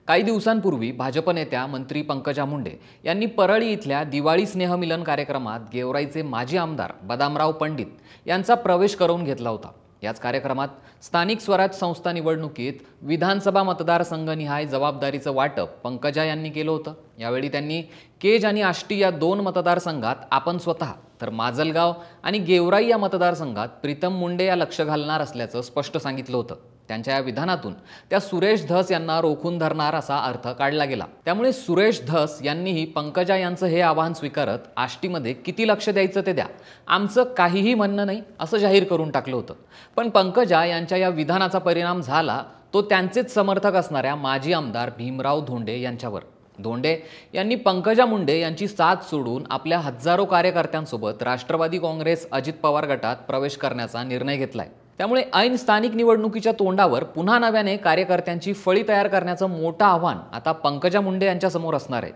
काही दिवसांपूर्वी भाजप नेत्या मंत्री पंकजा मुंडे यांनी परळी इथल्या दिवाळी स्नेहमिलन कार्यक्रमात गेवराईचे माजी आमदार बदामराव पंडित यांचा प्रवेश करून घेतला होता। याच कार्यक्रमात स्थानिक स्वराज संस्था निवडणुकीत विधानसभा मतदारसंघनिहाय जबाबदारीचं वाटप पंकजा यांनी केलं होतं। यावेळी त्यांनी केज आणि आष्टी या दोन मतदारसंघात आपण स्वतः तर माजलगाव आणि गेवराई या मतदारसंघात प्रीतम मुंडे या लक्ष घालणार असल्याचं स्पष्ट सांगितलं होतं। त्यांच्या या विधानातून त्या सुरेश धस यांना रोखून धरणार असा अर्थ काढला गेला। त्यामुळे सुरेश धस यांनीही पंकजा यांचं हे आवाहन स्वीकारत आष्टीमध्ये किती लक्ष द्यायचं ते द्या, आमचं काहीही म्हणणं नाही असं जाहीर करून टाकलं होतं। पण पंकजा यांच्या या विधानाचा परिणाम झाला तो त्यांचेच समर्थक असणाऱ्या माजी आमदार भीमराव धोंडे यांच्यावर। धोंडे यांनी पंकजा मुंडे यांची साथ सोडून आपल्या हजारो कार्यकर्त्यांसोबत राष्ट्रवादी काँग्रेस अजित पवार गटात प्रवेश करण्याचा निर्णय घेतलाय। त्यामुळे ऐन स्थानिक निवडणुकीच्या तोंडावर पुन्हा नव्याने कार्यकर्त्यांची फळी तयार करण्याचं मोठं आव्हान आता पंकजा मुंडे यांच्या समोर असणार आहे।